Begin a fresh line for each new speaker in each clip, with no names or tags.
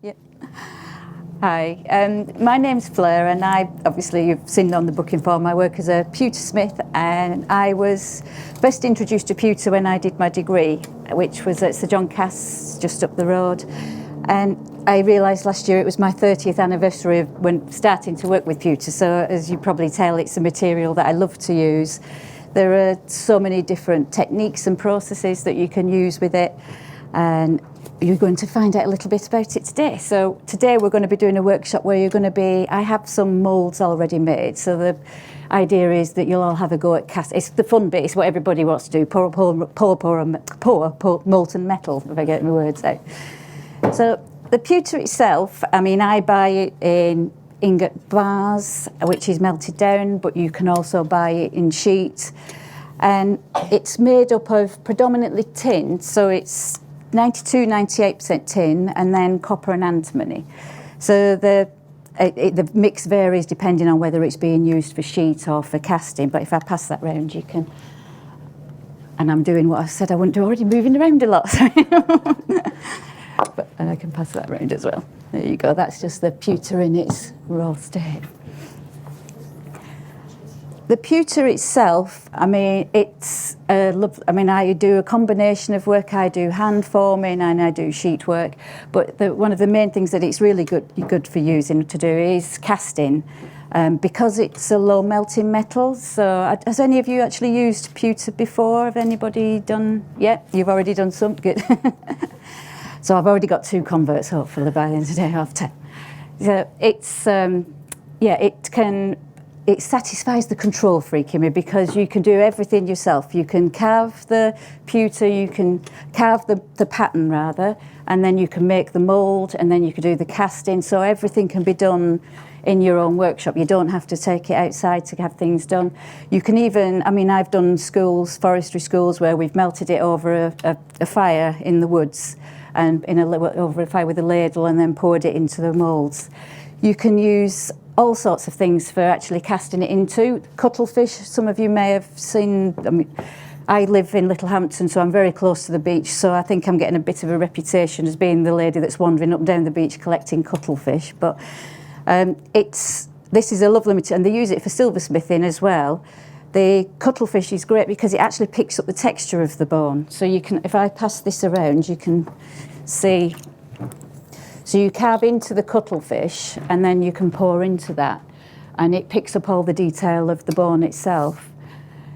Yeah. Hi, my name's Fleur, and obviously you've seen on the booking form, I work as a pewter smith, and I was first introduced to pewter when I did my degree, which was at Sir John Cass, just up the road. And I realised last year it was my 30th anniversary of when starting to work with pewter, so as you probably tell, it's a material that I love to use. There are so many different techniques and processes that you can use with it, and you're going to find out a little bit about it today. So today we're going to be doing a workshop where I have some moulds already made. So the idea is that you'll all have a go at it's the fun bit, it's what everybody wants to do, pour molten metal, if I get my words out. So the pewter itself, I buy it in ingot bars, which is melted down, but you can also buy it in sheet. And it's made up of predominantly tin, so it's 98% tin, and then copper and antimony. So the mix varies depending on whether it's being used for sheet or for casting. But if I pass that round, you can. And I'm doing what I said I wouldn't do already, moving around a lot. And I can pass that round as well. There you go. That's just the pewter in its raw state. The pewter itself, it's I do a combination of work. I do hand forming and I do sheet work. But one of the main things that it's really good for using to do is casting, because it's a low melting metal. So has any of you actually used pewter before? Have anybody done? Yeah, you've already done some. Good. So I've already got 2 converts, hopefully by the end of the day after. So it satisfies the control freak in me, because you can do everything yourself. You can carve the pewter, you can carve the pattern rather, and then you can make the mould, and then you can do the casting. So everything can be done in your own workshop. You don't have to take it outside to have things done. You can even, I've done forestry schools, where we've melted it over a fire in the woods, and over a fire with a ladle, and then poured it into the moulds. You can use all sorts of things for actually casting it into. Cuttlefish, some of you may have seen. I live in Littlehampton, so I'm very close to the beach, so I think I'm getting a bit of a reputation as being the lady that's wandering up and down the beach collecting cuttlefish. But this is a lovely material, and they use it for silversmithing as well. The cuttlefish is great because it actually picks up the texture of the bone. So you can, if I pass this around, you can see. So you carve into the cuttlefish, and then you can pour into that, and it picks up all the detail of the bone itself.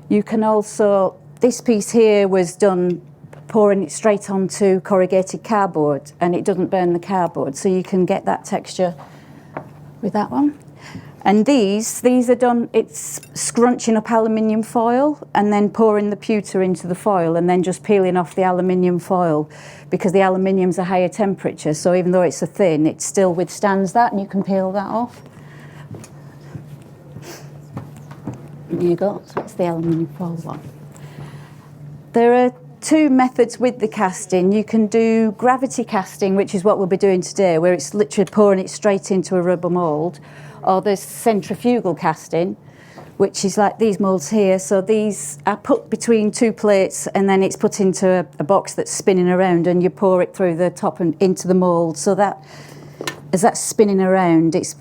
You can also, this piece here was done pouring it straight onto corrugated cardboard, and it doesn't burn the cardboard, so you can get that texture with that one. And these are done, it's scrunching up aluminium foil and then pouring the pewter into the foil and then just peeling off the aluminium foil, because the aluminium's a higher temperature, so even though it's a thin, it still withstands that, and you can peel that off. There you go, so that's the aluminium foil one. There are 2 methods with the casting. You can do gravity casting, which is what we'll be doing today, where it's literally pouring it straight into a rubber mould. Or there's centrifugal casting, which is like these moulds here. So these are put between 2 plates, and then it's put into a box that's spinning around, and you pour it through the top and into the mould. So that, as that's spinning around, it's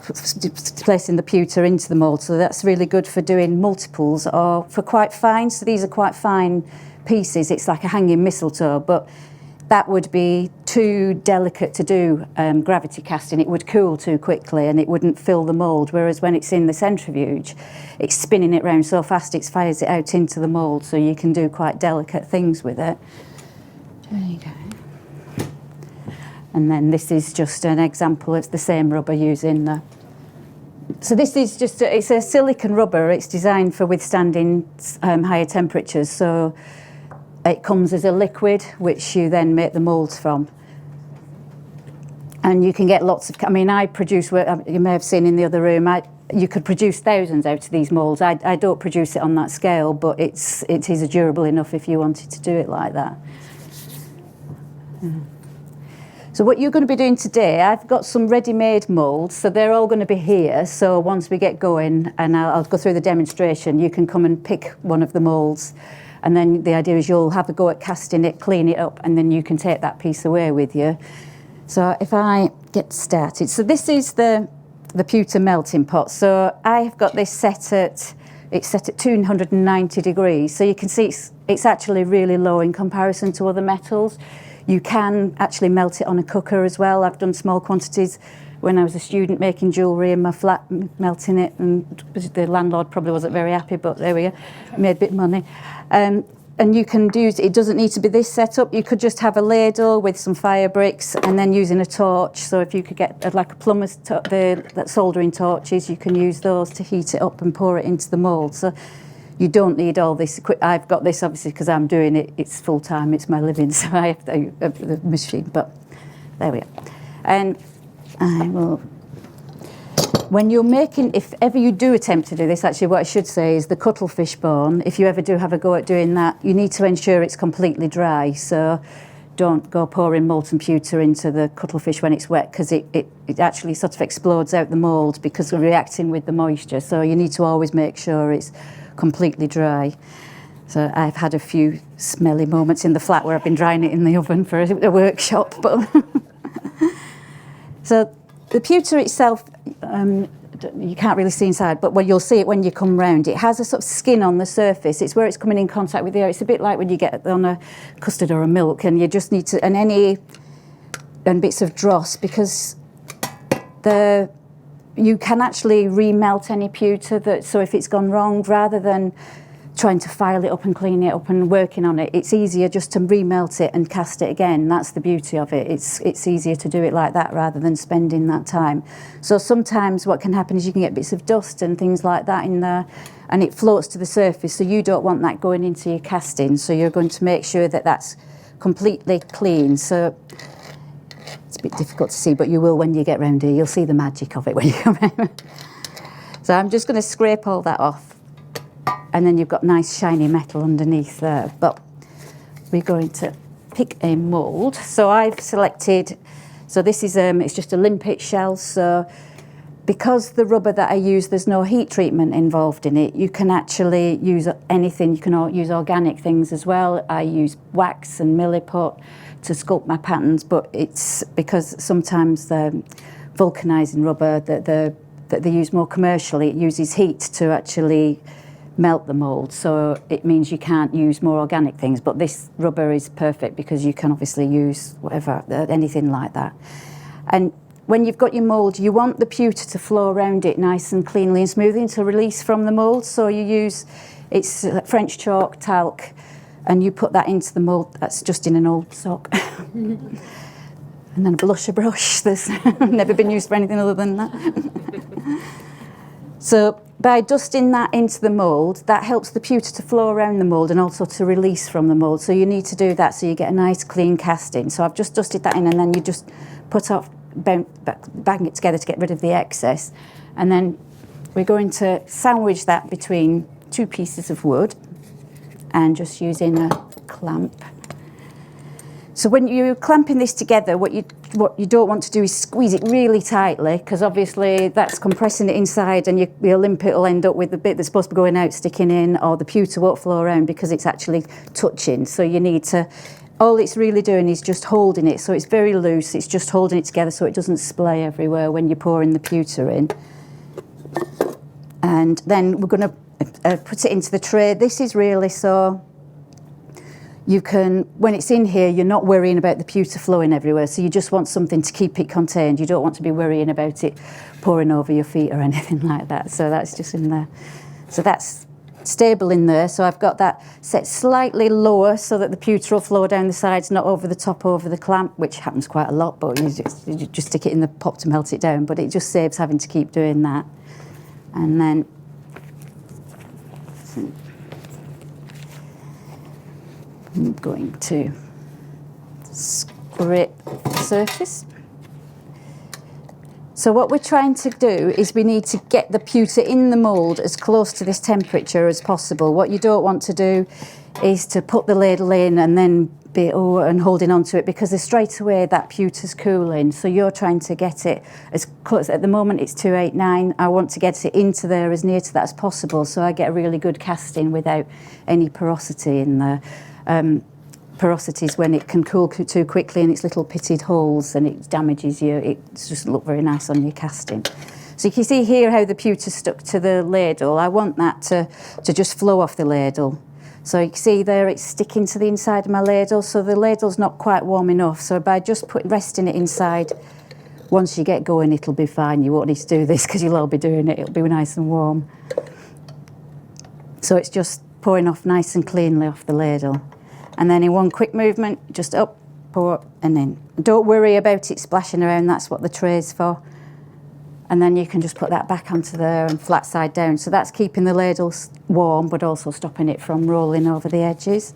placing the pewter into the mould. So that's really good for doing multiples or for quite fine. So these are quite fine pieces. It's like a hanging mistletoe, but that would be too delicate to do gravity casting. It would cool too quickly and it wouldn't fill the mould, whereas when it's in the centrifuge, it's spinning it round so fast it fires it out into the mould, so you can do quite delicate things with it. There you go. And then this is just an example of the same rubber using the... So this is just, it's a silicone rubber. It's designed for withstanding higher temperatures, so it comes as a liquid, which you then make the moulds from. And you can get lots of, I produce work, you may have seen in the other room, you could produce thousands out of these moulds. I don't produce it on that scale, but it is durable enough if you wanted to do it like that. So what you're going to be doing today, I've got some ready-made moulds, so they're all going to be here. So once we get going, and I'll go through the demonstration, you can come and pick one of the moulds. And then the idea is you'll have a go at casting it, clean it up, and then you can take that piece away with you. So if I get started, so this is the pewter melting pot. So I've got this set at 290 degrees. So you can see it's actually really low in comparison to other metals. You can actually melt it on a cooker as well. I've done small quantities when I was a student making jewellery in my flat, melting it, and the landlord probably wasn't very happy, but there we go, made a bit of money. And you can do, it doesn't need to be this setup. You could just have a ladle with some fire bricks and then using a torch. So if you could get like a plumber's, the soldering torches, you can use those to heat it up and pour it into the mould. So you don't need all this. I've got this obviously because I'm doing it. It's full time. It's my living, so I have the machine. But there we are. And I will. When you're making, if ever you do attempt to do this, actually what I should say is the cuttlefish bone, if you ever do have a go at doing that, you need to ensure it's completely dry. So don't go pouring molten pewter into the cuttlefish when it's wet, because it actually sort of explodes out the mould because we're reacting with the moisture. So you need to always make sure it's completely dry. So I've had a few smelly moments in the flat where I've been drying it in the oven for a workshop. But so the pewter itself, you can't really see inside, but you'll see it when you come round. It has a sort of skin on the surface. It's where it's coming in contact with the air. It's a bit like when you get on a custard or a milk, and you just need to, and bits of dross, because you can actually remelt any pewter so if it's gone wrong, rather than trying to file it up and clean it up and working on it, it's easier just to remelt it and cast it again. That's the beauty of it. It's easier to do it like that rather than spending that time. So sometimes what can happen is you can get bits of dust and things like that in there, and it floats to the surface, so you don't want that going into your casting. So you're going to make sure that that's completely clean. So it's a bit difficult to see, but you will when you get round here. You'll see the magic of it when you come round. So I'm just going to scrape all that off. And then you've got nice shiny metal underneath there. But we're going to pick a mould. So I've selected, so this is, it's just a limpet shell. So because the rubber that I use, there's no heat treatment involved in it, you can actually use anything. You can use organic things as well. I use wax and milliput to sculpt my patterns, but it's because sometimes the vulcanizing rubber that they use more commercially, it uses heat to actually melt the mould, so it means you can't use more organic things. But this rubber is perfect because you can obviously use whatever, anything like that. And when you've got your mould, you want the pewter to flow around it nice and cleanly and smoothly to release from the mould. So you use, it's French chalk, talc, and you put that into the mould. That's just in an old sock. And then a blusher brush. That's never been used for anything other than that. So by dusting that into the mould, that helps the pewter to flow around the mould and also to release from the mould. So you need to do that so you get a nice clean casting. So I've just dusted that in, and then you just bang it together to get rid of the excess. And then we're going to sandwich that between two pieces of wood and just using a clamp. So when you're clamping this together, what you don't want to do is squeeze it really tightly, because obviously that's compressing it inside, and your limpet will end up with the bit that's supposed to be going out sticking in, or the pewter won't flow around because it's actually touching. So you need to, all it's really doing is just holding it, so it's very loose. It's just holding it together so it doesn't splay everywhere when you're pouring the pewter in. And then we're going to put it into the tray. This is really so you can, when it's in here, you're not worrying about the pewter flowing everywhere, so you just want something to keep it contained. You don't want to be worrying about it pouring over your feet or anything like that. So that's just in there. So that's stable in there. So I've got that set slightly lower so that the pewter will flow down the sides, not over the top, over the clamp, which happens quite a lot, but you just stick it in the pot to melt it down. But it just saves having to keep doing that. And then I'm going to scrape the surface. So what we're trying to do is we need to get the pewter in the mould as close to this temperature as possible. What you don't want to do is to put the ladle in and then be and holding on to it, because straight away that pewter's cooling. So you're trying to get it as close. At the moment it's 289. I want to get it into there as near to that as possible, so I get a really good casting without any porosity in there. porosities when it can cool too quickly and it's little pitted holes and it damages you. It doesn't look very nice on your casting. So you can see here how the pewter stuck to the ladle. I want that to just flow off the ladle. So you can see there it's sticking to the inside of my ladle, so the ladle's not quite warm enough. So by just resting it inside, once you get going it'll be fine. You won't need to do this because you'll all be doing it. It'll be nice and warm. So it's just pouring off nice and cleanly off the ladle. And then in one quick movement, just up, pour, and in. Don't worry about it splashing around, that's what the tray's for. And then you can just put that back onto there and flat side down. So that's keeping the ladle warm, but also stopping it from rolling over the edges.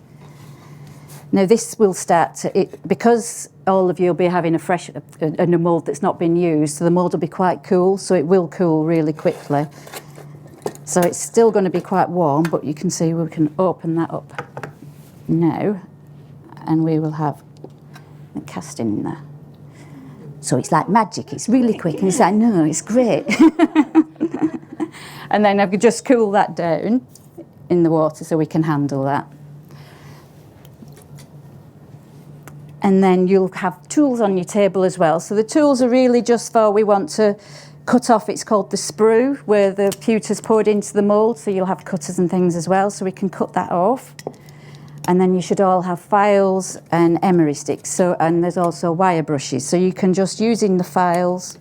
Now this will start to, because all of you will be having a mould that's not been used, so the mould will be quite cool, so it will cool really quickly. So it's still going to be quite warm, but you can see we can open that up now, and we will have the casting in there. So it's like magic, it's really quick, and it's like, no, it's great. And then I could just cool that down in the water so we can handle that. And then you'll have tools on your table as well. So the tools are really just for, we want to cut off, it's called the sprue, where the pewter's poured into the mould, so you'll have cutters and things as well, so we can cut that off. And then you should all have files and emery sticks. So, and there's also wire brushes. So you can just, using the files,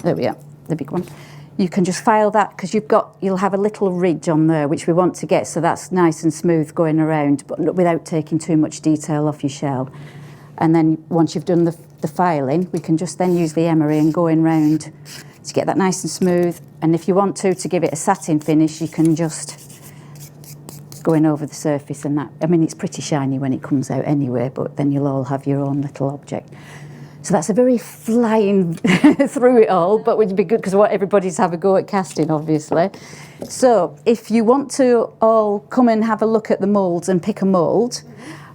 there we are, the big one. You can just file that because you'll have a little ridge on there, which we want to get, so that's nice and smooth going around, but without taking too much detail off your shell. And then once you've done the filing, we can just then use the emery and go in round to get that nice and smooth. And if you want to give it a satin finish, you can just going over the surface and that. I mean, it's pretty shiny when it comes out anyway, but then you'll all have your own little object. So that's a very flying through it all, but would be good because everybody's have a go at casting, obviously. So if you want to all come and have a look at the moulds and pick a mould,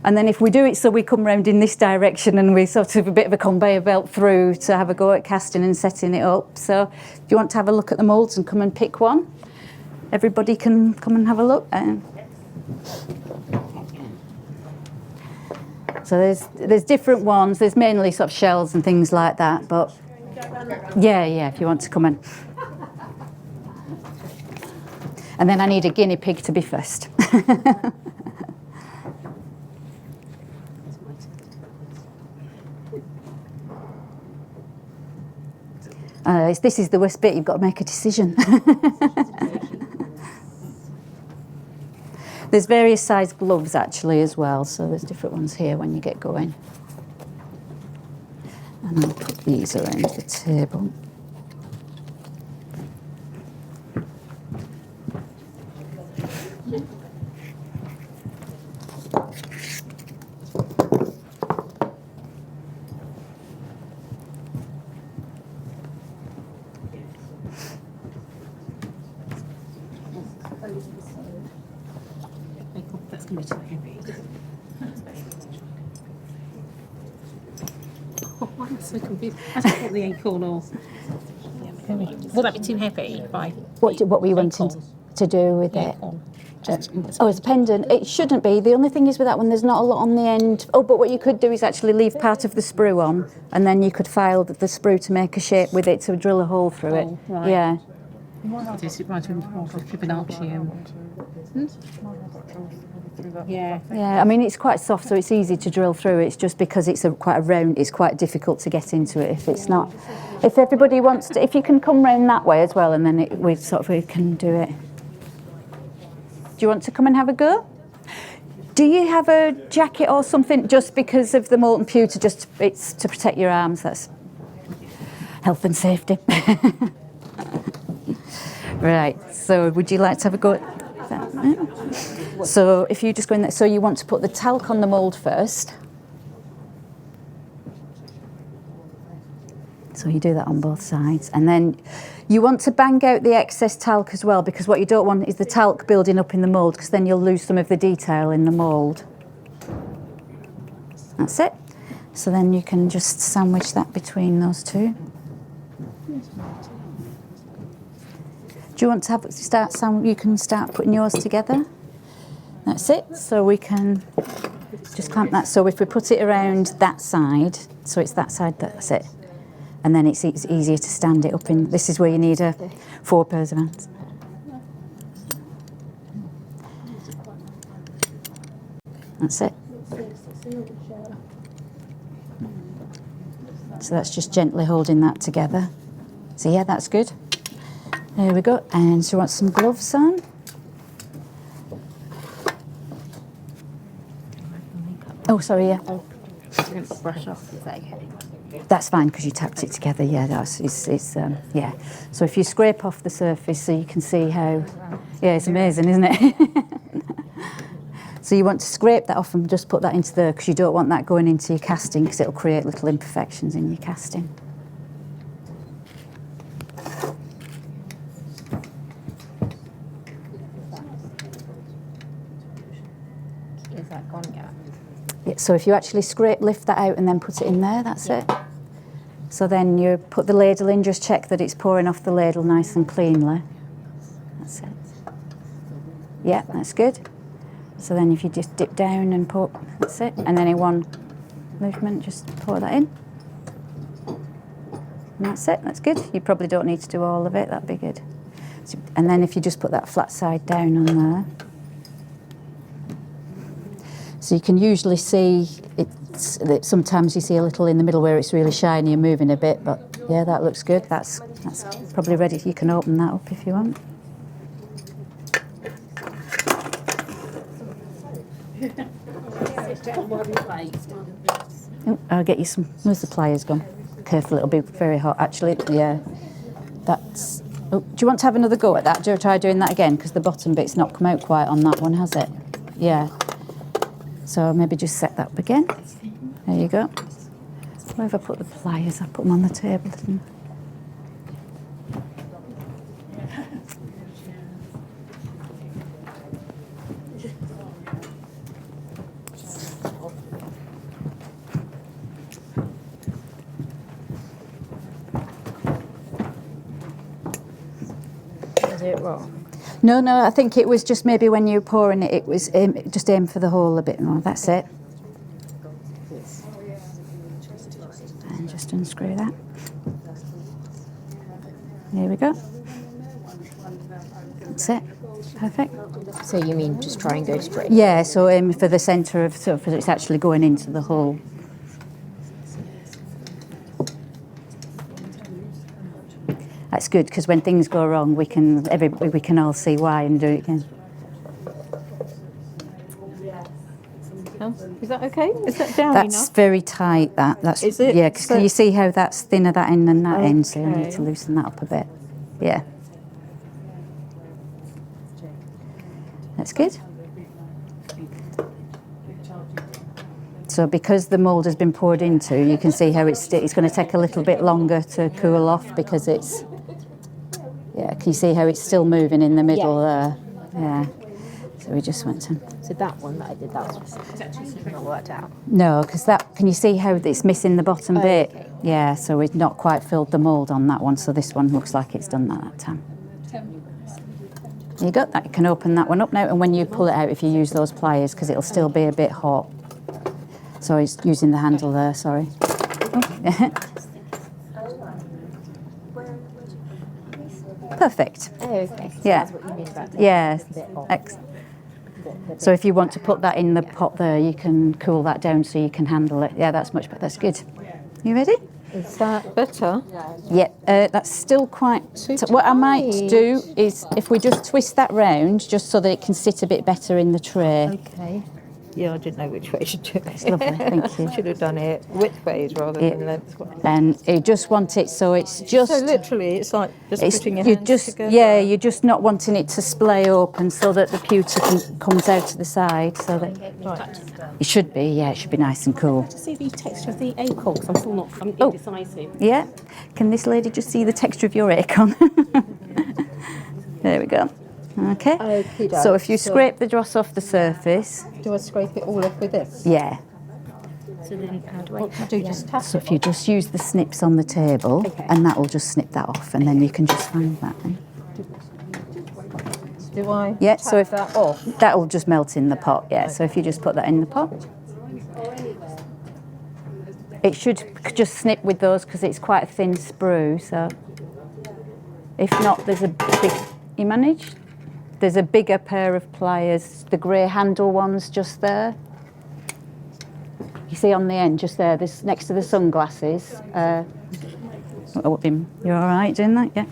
and then if we do it so we come round in this direction and we sort of a bit of a conveyor belt through to have a go at casting and setting it up. So if you want to have a look at the moulds and come and pick one, everybody can come and have a look. So there's different ones. There's mainly sort of shells and things like that, but yeah, if you want to come in. And then I need a guinea pig to be first. This is the worst bit, you've got to make a decision. There's various size gloves actually as well, so there's different ones here when you get going. And I'll put these around the table.
That's going to be too heavy. Oh, I'm so confused. I just put the acorn or... Will that be too heavy?
What were you wanting to do with it? Oh, it's a pendant. It shouldn't be. The only thing is with that one, there's not a lot on the end. Oh, but what you could do is actually leave part of the sprue on, and then you could file the sprue to make a shape with it, to drill a hole through it.
Right.
Yeah.
Yeah.
Yeah, I mean, it's quite soft, so it's easy to drill through. It's just because it's quite a round, it's quite difficult to get into it if it's not. If everybody wants to, if you can come round that way as well, and then we can do it. Do you want to come and have a go? Do you have a jacket or something just because of the molten pewter? Just it's to protect your arms. That's health and safety. Right. So, would you like to have a go at that? So, if you just go in there, so you want to put the talc on the mould first. So you do that on both sides, and then you want to bang out the excess talc as well, because what you don't want is the talc building up in the mould, because then you'll lose some of the detail in the mould. That's it. So then you can just sandwich that between those two. Do you want to you can start putting yours together. That's it. So we can Just clamp that. So if we put it around that side, so it's that side, that's it. And then it's easier to stand it up in. This is where you need 4 pairs of hands. That's it. So that's just gently holding that together. So yeah, that's good. There we go. And so you want some gloves on? Oh, sorry, yeah.
Brush off, is that okay?
That's fine because you tapped it together. Yeah, yeah. So if you scrape off the surface, so you can see how. Yeah, it's amazing, isn't it? So you want to scrape that off and just put that into there because you don't want that going into your casting because it'll create little imperfections in your casting.
Is that gone yet?
Yeah, so if you actually lift that out and then put it in there, that's it. So then you put the ladle in, just check that it's pouring off the ladle nice and cleanly. That's it. Yeah, that's good. So then if you just dip down and pour, that's it. And then in one movement, just pour that in. And that's it, that's good. You probably don't need to do all of it, that'd be good. So, and then if you just put that flat side down on there. So you can usually see, sometimes you see a little in the middle where it's really shiny and moving a bit, but yeah, that looks good. That's probably ready. You can open that up if you want. Oh, I'll get you some, where's the pliers gone? Careful, it'll be very hot. Actually, yeah, that's, oh, do you want to have another go at that? Do you try doing that again? Because the bottom bit's not come out quite on that one, has it? Yeah. So maybe just set that up again. There you go. Where have I put the pliers? I put them on the table, didn't I?
Is it wrong?
No, I think it was just maybe when you were pouring it, it was just aim for the hole a bit more. That's it. And just unscrew that. There we go. That's it. Perfect.
So you mean just try and go straight?
Yeah, so aim for the centre of, so it's actually going into the hole. That's good because when things go wrong, we can all see why and do it again.
Is that okay? Is that down
That's
enough?
very tight. That's
Is it?
Yeah, because can you see how that's thinner that end than that end? So you need
Okay.
to loosen that up a bit. Yeah, that's good. So because the mould has been poured into, you can see how it's going to take a little bit longer to cool off because it's. Yeah, can you see how it's still moving in the middle there? Yeah. So we just went to.
So that one that I did, that was not worked out.
No, because that, can you see how it's missing the bottom bit?
Okay.
Yeah, so we've not quite filled the mould on that one, so this one looks like it's done that time. You got that, you can open that one up now, and when you pull it out, if you use those pliers, because it'll still be a bit hot. So it's using the handle there, sorry. Perfect.
Oh, okay. So
Yeah.
that's what you mean about that.
Yeah.
Bit off.
So if you want to put that in the pot there, you can cool that down so you can handle it. Yeah, that's much better. That's good. You ready?
Is that better?
Yeah, that's still quite.
Too
What I might
tight.
do is if we just twist that round, just so that it can sit a bit better in the tray.
Okay. Yeah, I didn't know which way to do it.
It's lovely, thank you.
Should have done it widthways rather
Yeah.
than lengthways.
And you just want it so it's just.
So literally, it's like just putting your
you
hands
just
together.
yeah, you're just not wanting it to splay open so that the pewter comes out to the side. So that
Right.
it should be, yeah, it should be nice and cool.
See the texture of the acorns. I'm still not. I'm
Oh.
indecisive.
Yeah. Can this lady just see the texture of your acorn? There we go. Okay.
Okey-doke.
So if you
So-
scrape the dross off the surface,
Do I scrape it all off with this?
yeah.
So then, how do I?
What do I do? Just tap
So
it?
if you just use the snips on the table,
Okay.
and that will just snip that off, and then you can just find that.
Do I
Yeah.
tap
So if
that off?
that will just melt in the pot. Yeah. So if you just put that in the pot, It should just snip with those because it's quite a thin sprue. So if not, there's a big. You managed? There's a bigger pair of pliers, the grey handle ones just there. You see on the end, just there, this next to the sunglasses. You're all right doing that? Yeah.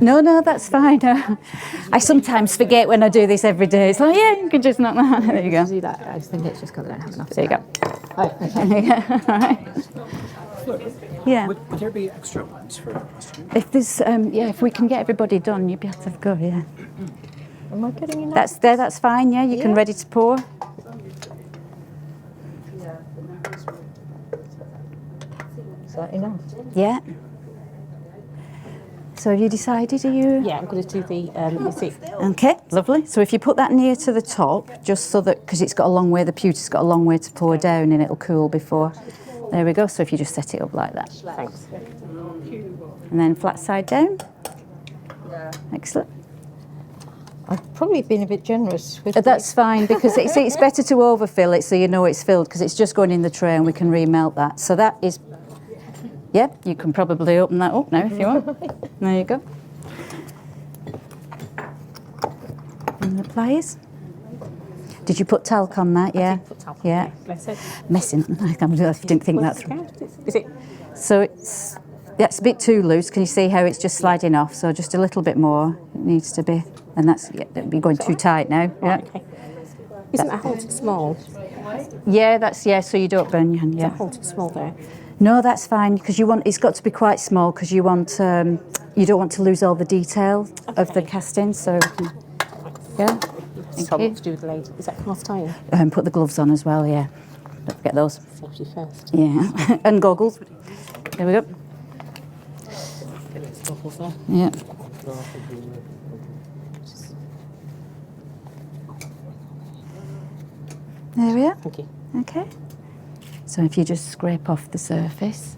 No, that's fine. I sometimes forget when I do this every day. It's like, yeah, you can just knock that. There you go.
Do that. I just think it's just because I don't have enough.
There you go.
Oh, okay.
There you go. All right. Yeah.
Would there be extra ones for costume?
If there's, if we can get everybody done, you'd be able to go. Yeah.
Am I getting enough?
That's there. That's fine. Yeah, you can ready to pour.
Is that enough?
Yeah. So have you decided? Are you?
Yeah, I'm going to do the, you see.
Okay, lovely. So if you put that near to the top, just so that, because it's got a long way, the pewter's got a long way to pour down and it'll cool before. There we go. So if you just set it up like that.
Thanks.
And then flat side down. Excellent.
I've probably been a bit generous with
That's fine because it's better to overfill it so you know it's filled because it's just going in the tray and we can remelt that. So that is, you can probably open that up now if you want. There you go. And the pliers. Did you put talc on that? Yeah. Yeah. Messing. I didn't think that through.
Is it?
So it's a bit too loose. Can you see how it's just sliding off? So just a little bit more. It needs to be, and that'd be going too tight now. Yeah.
Okay. Isn't that hole too small?
Yeah, so you don't burn your hand.
Is
Yeah.
that hole too small there?
No, that's fine because it's got to be quite small because you want you don't want to lose all the detail of the casting. So yeah.
So what to do with the lady? Is that cast iron?
Put the gloves on as well. Yeah. Don't forget those.
Safety first.
Yeah. And goggles. There we go.
Goggles there.
Yeah. There we are.
Thank you.
Okay. So if you just scrape off the surface.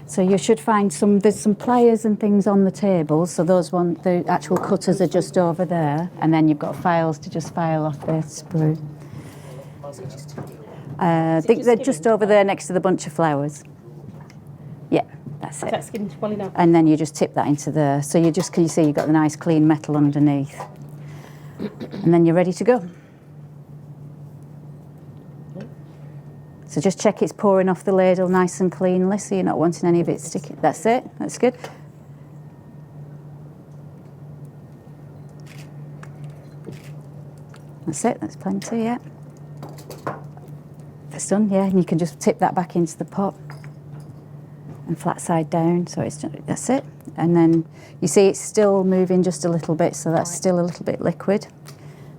So you should find there's some pliers and things on the table. So the actual cutters are just over there. And then you've got files to just file off the sprue. I think they're just over there next to the bunch of flowers. Yeah, that's it.
That's skinned well enough.
And then you just tip that into there. So can you see you've got the nice clean metal underneath. And then you're ready to go. So just check it's pouring off the ladle nice and cleanly so you're not wanting any of it sticking. That's it, that's good. That's it, that's plenty, yeah. That's done, yeah, and you can just tip that back into the pot and flat side down, so that's it. And then you see it's still moving just a little bit, so that's still a little bit liquid.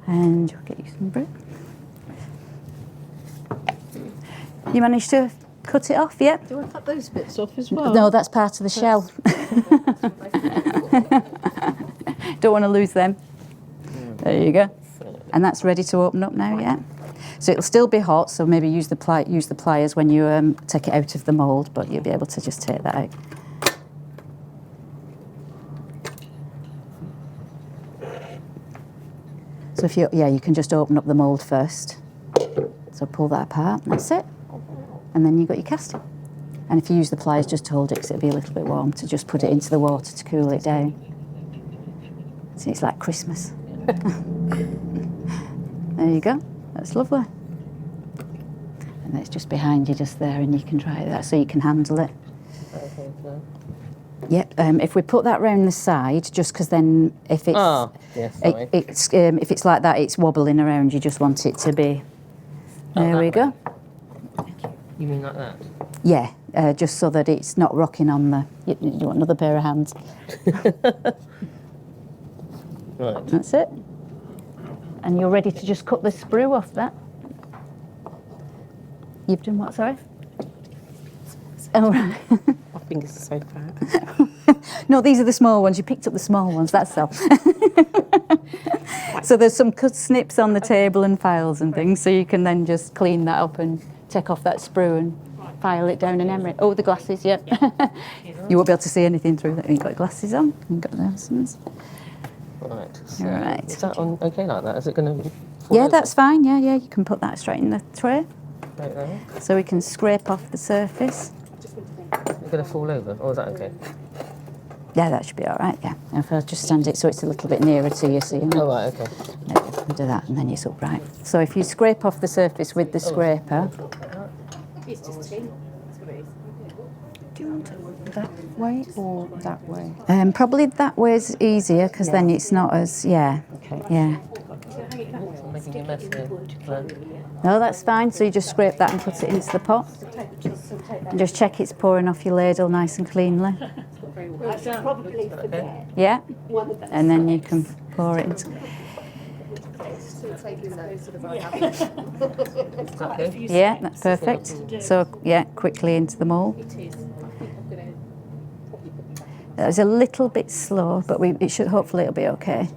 And you'll get you some bread. You managed to cut it off, yeah?
Do I cut those bits off as well?
No, that's part of the shell. Don't want to lose them. There you go. And that's ready to open up now, yeah? So it'll still be hot, so maybe use the pliers when you take it out of the mould, but you'll be able to just take that out. So you can just open up the mould first. So pull that apart, that's it. And then you've got your casting. And if you use the pliers just to hold it, because it'll be a little bit warm, to just put it into the water to cool it down. See, it's like Christmas. There you go. That's lovely. And it's just behind you, just there, and you can try that so you can handle it. Yep. If we put that round the side, just because then if it's if it's like that, it's wobbling around. You just want it to be. There we go.
You mean like that?
Yeah, just so that it's not rocking on the. You want another pair of hands.
Right.
That's it. And you're ready to just cut the sprue off that. You've done what, sorry? Oh, right.
My fingers are so fat.
No, these are the small ones. You picked up the small ones, that's all. So there's some cut snips on the table and files and things, so you can then just clean that up and take off that sprue and file it down in emery. Oh, the glasses, yeah. You won't be able to see anything through that. You've got glasses on. You've got those ones.
Right. So
Right.
is that on okay like that? Is it going to fall
Yeah,
over?
that's fine. Yeah, yeah, you can put that straight in the tray.
Right there.
So we can scrape off the surface.
You're going to fall over, or is that okay?
Yeah, that should be all right, yeah. And if I just stand it so it's a little bit nearer to you, so you
Oh,
know.
right, okay.
You do that and then it's upright. So if you scrape off the surface with the scraper,
It's just tea.
Do you want it that way or that way?
probably that way's easier because then it's not as, yeah.
Okay.
Yeah.
I'm making a mess here. Fleur.
No, that's fine. So you just scrape that and put it into the pot. And just check it's pouring off your ladle nice and cleanly.
Okay.
Yeah. And then you can pour it into.
Is that okay?
Yeah, that's perfect. So, yeah, quickly into the mould. That was a little bit slow, but it should, hopefully it'll be okay.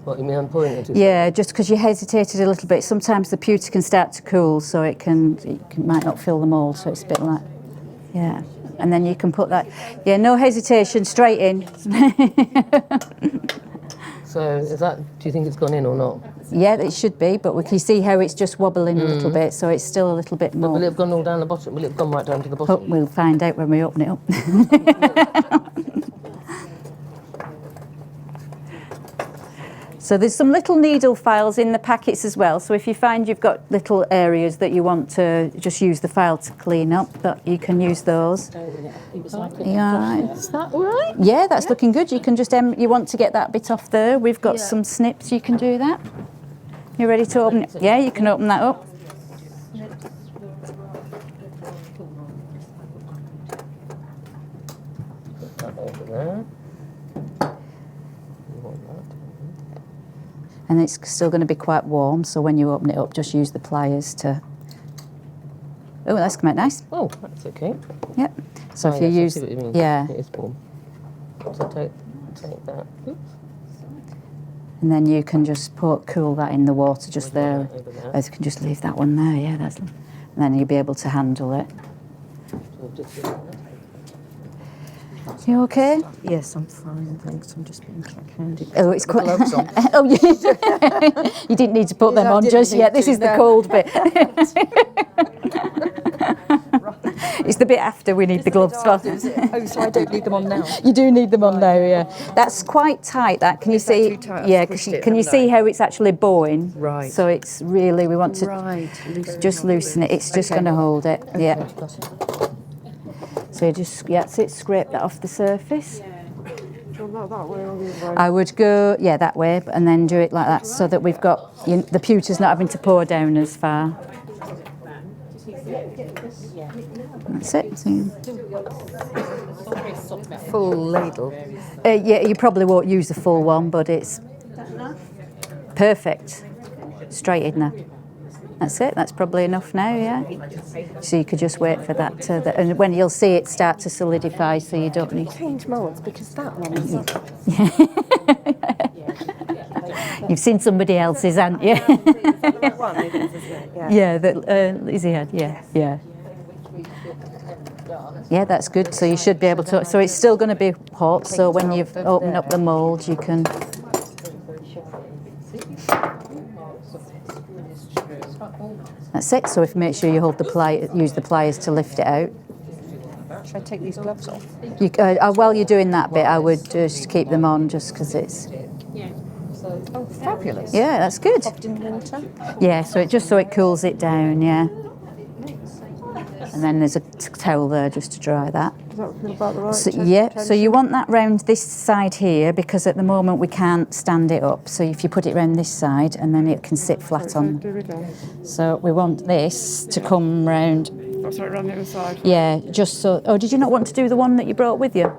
What, you mean I'm pouring it?
Yeah, just because you hesitated a little bit. Sometimes the pewter can start to cool, so it might not fill the mould, so it's a bit like, yeah. And then you can put that, yeah, no hesitation, straight in.
So, is that, do you think it's gone in or not?
Yeah, it should be, but we can see how it's just wobbling a little bit, so it's still a little bit
But will it
more.
have gone all down the bottom? Will it have gone right down to the
Oh,
bottom?
we'll find out when we open it up. So there's some little needle files in the packets as well. So if you find you've got little areas that you want to just use the file to clean up, but you can use those. Yeah,
Is that all right?
yeah, that's looking good. You can just you want to get that bit off there. We've got some snips. You can do that. You ready to open it? Yeah, you can open that up.
Put that over there. You want that.
And it's still going to be quite warm, so when you open it up, just use the pliers to. Oh, that's come out nice.
Oh, that's okay.
Yep. So
Oh,
if you
yes, I
use,
see what you mean.
yeah,
It is warm. So take that. Oops.
and then you can just cool that in the water just there.
Over there.
Or you can just leave that one there. Yeah, and then you'll be able to handle it.
So just do that.
You okay?
Yes, I'm fine, thanks. I'm just being cack-handed.
Oh, it's quite.
gloves on.
Oh, you you didn't need to put them
No, I
on
didn't
just
need
yet. This
to,
is the
no.
cold bit. It's the bit after we need the gloves for.
Oh, so I don't need them on now.
You do need them on now, yeah. That's quite tight. That can you see?
too tight? I've
Yeah,
pushed
because
it,
can you
haven't
see how it's actually bowing?
Right.
So it's really we want to
Right.
just loosen it. It's just
Okay.
going to hold it. Yeah.
Got it.
So you just that's it. Scrape that off the surface.
That way or the other way?
I would go and then do it like that so that we've got the pewter's not having to pour down as far. That's it. So
Full ladle.
yeah, you probably won't use the full one, but it's perfect. Straight in there. That's it. That's probably enough now, yeah. So you could just wait for that and when you'll see it start to solidify, so you don't need.
Change moulds because that one is.
You've seen somebody else's, haven't you?
One, isn't it? Yeah.
Yeah, that Lizzie had. Yeah, yeah. Yeah, that's good. So you should be able to. So it's still going to be hot. So when you've opened up the mould, you can. That's it. So if make sure you hold use the pliers to lift it out.
Should I take these gloves off?
You, while you're doing that bit, I would just keep them on, just because it's.
Oh, fabulous.
Yeah, that's good.
Popped in water.
Yeah, so it cools it down. Yeah. And then there's a towel there just to dry that.
Does that feel about the right?
So, yeah, so you want that round this side here because at the moment we can't stand it up. So if you put it round this side and then it can sit flat on. So we want this to come round.
Oh, sorry, around the other side.
Yeah, just so. Oh, did you not want to do the one that you brought with you?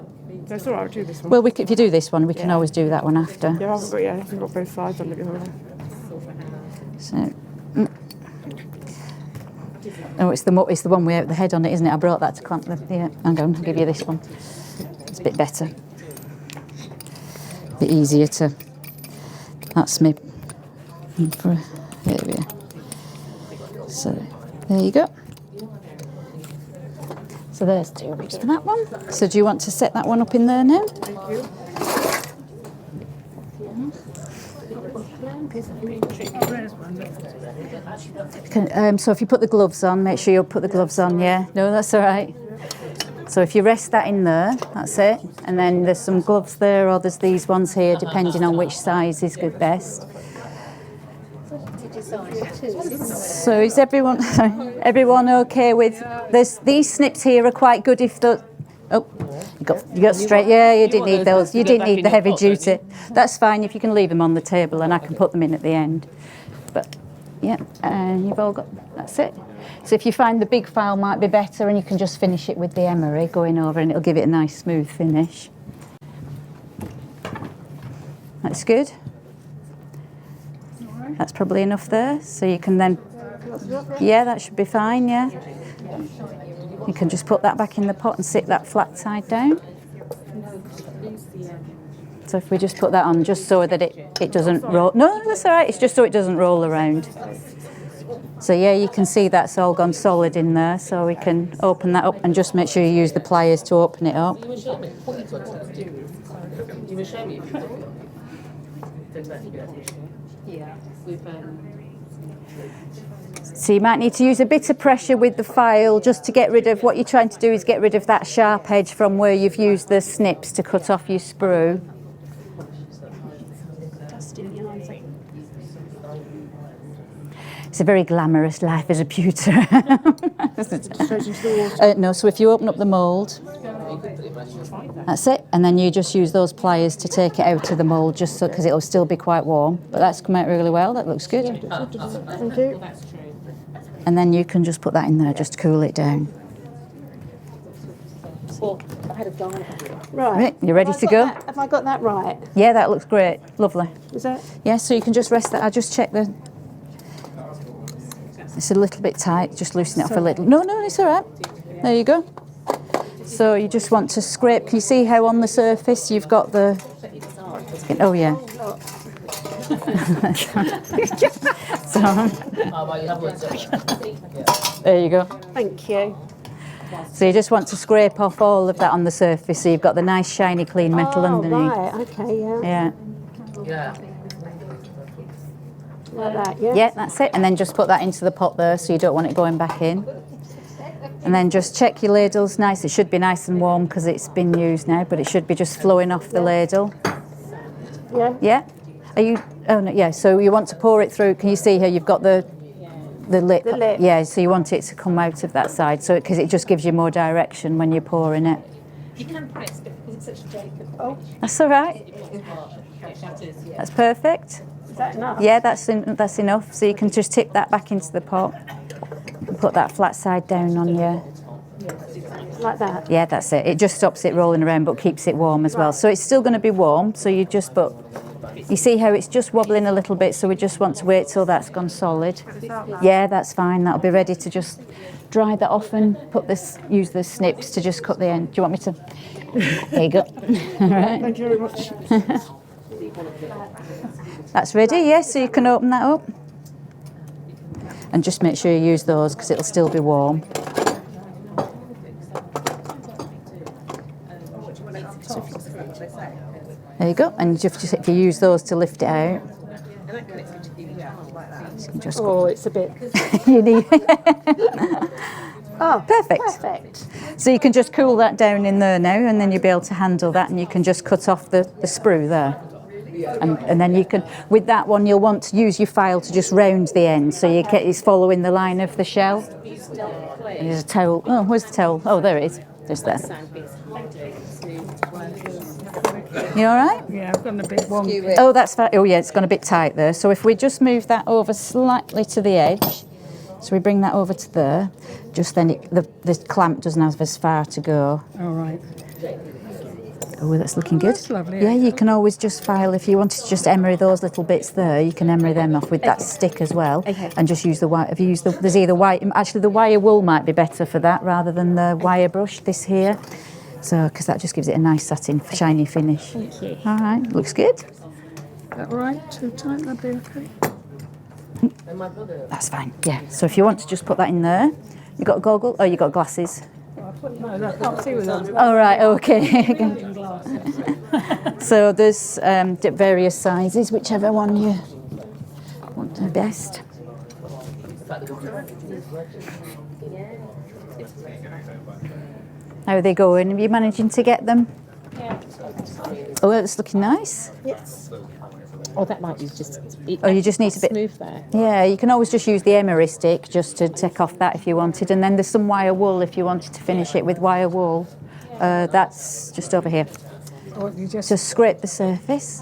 That's all right, I'll do this one.
Well, if you do this one, we can always do that one after.
Yeah, I haven't got both sides on it.
So. Oh, it's the one without the head on it, isn't it? I brought that to clamp the. Yeah, hang on, I'll give you this one. It's a bit better. A bit easier to. That's me. There we are. So, there you go. So there's 2 ribs for that one. So do you want to set that one up in there now?
Thank you.
So if you put the gloves on, make sure you put the gloves on, yeah? No, that's all right. So if you rest that in there, that's it. And then there's some gloves there, or there's these ones here, depending on which size is good best. So is everyone everyone okay with this? These snips here are quite good if the you got straight. Yeah, you didn't need those. You didn't need the heavy duty. That's fine if you can leave them on the table, and I can put them in at the end. But yeah, and you've all got. That's it. So if you find the big file might be better, and you can just finish it with the emery going over, and it'll give it a nice smooth finish. That's good. That's probably enough there. So you can then, yeah, that should be fine, yeah. You can just put that back in the pot and sit that flat side down. So if we just put that on just so that it doesn't roll. No, that's all right. It's just so it doesn't roll around. So yeah, you can see that's all gone solid in there. So we can open that up and just make sure you use the pliers to open it up. So you might need to use a bit of pressure with the file just to get rid of, what you're trying to do is get rid of that sharp edge from where you've used the snips to cut off your sprue. It's a very glamorous life as a pewter. No, so if you open up the mould, that's it, and then you just use those pliers to take it out of the mould, just so, because it'll still be quite warm. But that's come out really well. That looks good.
Thank you.
And then you can just put that in there just to cool it down.
Right.
You ready to go?
Have I got that right?
Yeah, that looks great. Lovely.
Is that?
Yeah, so you can just rest that. I'll just check the. It's a little bit tight. Just loosen it off a little. No, it's all right. There you go. So you just want to scrape. Can you see how on the surface you've got the? Oh yeah. So, there you go.
Thank you.
So you just want to scrape off all of that on the surface, so you've got the nice shiny clean metal underneath.
Right. Okay. Yeah.
Yeah.
Like that. Yeah.
Yeah, that's it. And then just put that into the pot there, so you don't want it going back in. And then just check your ladle's nice. It should be nice and warm because it's been used now, but it should be just flowing off the ladle.
Yeah.
Yeah. Are you? Oh no. Yeah. So you want to pour it through. Can you see here? You've got the lip.
The lip.
Yeah. So you want it to come out of that side, so because it just gives you more direction when you're pouring it.
You can press because it's such a delicate. Oh,
That's all right. That's perfect.
Is that enough?
Yeah, that's enough. So you can just tip that back into the pot and put that flat side down on your.
Like that.
Yeah, that's it. It just stops it rolling around, but keeps it warm as well. So it's still going to be warm. So you just put. You see how it's just wobbling a little bit. So we just want to wait till that's gone solid. Yeah, that's fine. That'll be ready to just dry that off and use the snips to just cut the end. Do you want me to? There you go. All right.
Thank you very much.
That's ready, yes, so you can open that up. And just make sure you use those because it'll still be warm. There you go, and just if you use those to lift it out. You can just
Oh, it's a bit.
you need
Oh,
Perfect.
Perfect.
So you can just cool that down in there now, and then you'll be able to handle that, and you can just cut off the sprue there. And then you can, with that one, you'll want to use your file to just round the end, so it's following the line of the shell. And there's a towel. Oh, where's the towel? Oh, there it is. Just there. You all right?
Yeah, I've got a big one.
Oh, that's fine. Oh, yeah, it's gone a bit tight there. So if we just move that over slightly to the edge, so we bring that over to there, just then the clamp doesn't have as far to go.
All right.
Oh, that's looking good.
That's lovely.
Yeah, you can always just file, if you wanted to just emery those little bits there, you can emery them off with that stick as well.
Okay.
And just use the wire. If you use there's either wire, actually the wire wool might be better for that rather than the wire brush, this here. So, because that just gives it a nice satin, shiny finish.
Thank you.
All right, looks good.
Is that all right? Too tight? That'd be okay.
That's fine, yeah. So if you want to just put that in there. You got a goggle? Oh, you got glasses.
No, I can't see with them.
All right, okay. So there's various sizes, whichever one you The best. How are they going? Are you managing to get them?
Yeah.
Oh, it's looking nice.
Yes. Oh, that might be just.
Oh, you just need a bit
smooth there.
Yeah, you can always just use the emery stick just to take off that if you wanted, and then there's some wire wool if you wanted to finish it with wire wool. That's just over here.
Or you just
Just scrape the surface.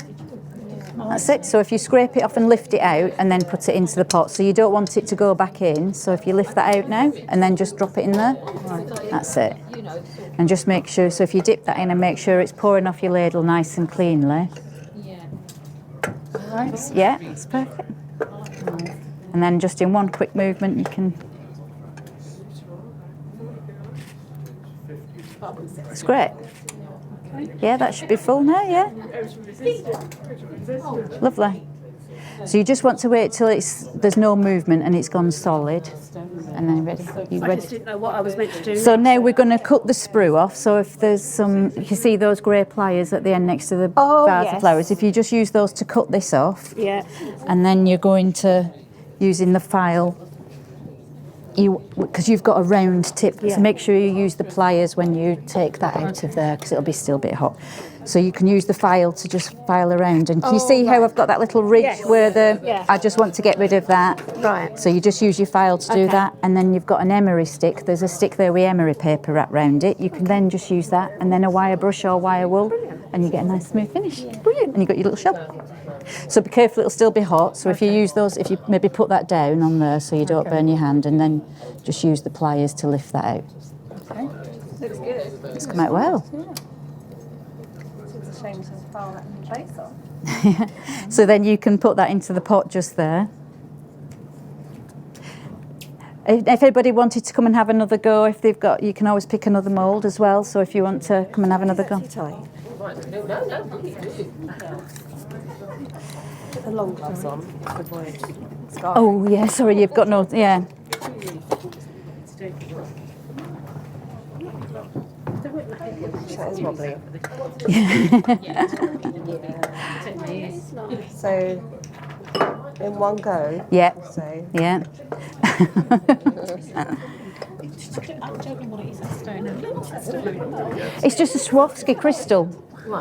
That's it. So if you scrape it off and lift it out and then put it into the pot, so you don't want it to go back in. So if you lift that out now and then just drop it in there, that's it. And just make sure. So if you dip that in and make sure it's pouring off your ladle nice and cleanly.
right.
Yeah, it's perfect. And then just in one quick movement, you can. It's great. Yeah, that should be full now, yeah. Lovely. So you just want to wait till there's no movement and it's gone solid. And then ready. You
I
ready?
just didn't know what I was meant to do.
So now we're going to cut the sprue off. So if there's some, you see those grey pliers at the end next to the vase of flowers. If you just use those to cut this off,
Yeah.
and then you're going to using the file. Because you've got a round tip, so make sure you use the pliers when you take that out of there, because it'll be still a bit hot. So you can use the file to just file around. And can you see how I've got that little ridge where I just want to get rid of that.
Right.
So you just use your file to do that, and then you've got an emery stick. There's a stick there with emery paper wrapped round it. You can then just use that, and then a wire brush or wire wool, and you get a nice smooth finish. Brilliant. And you've got your little shell. So be careful, it'll still be hot. So if you use those, if you maybe put that down on there so you don't burn your hand, and then just use the pliers to lift that out.
Okay.
Looks good.
It's come out well.
It's a shame to file that in place on.
So then you can put that into the pot just there. If anybody wanted to come and have another go, if they've got, you can always pick another mould as well. So if you want to come and have another go.
Put the long gloves on to avoid scarring.
Oh yeah, sorry, you've got no, yeah.
That is wobbly. So, in one go.
Yeah.
So.
Yeah.
I'm joking what it is, that stone.
It's just a Swarovski crystal.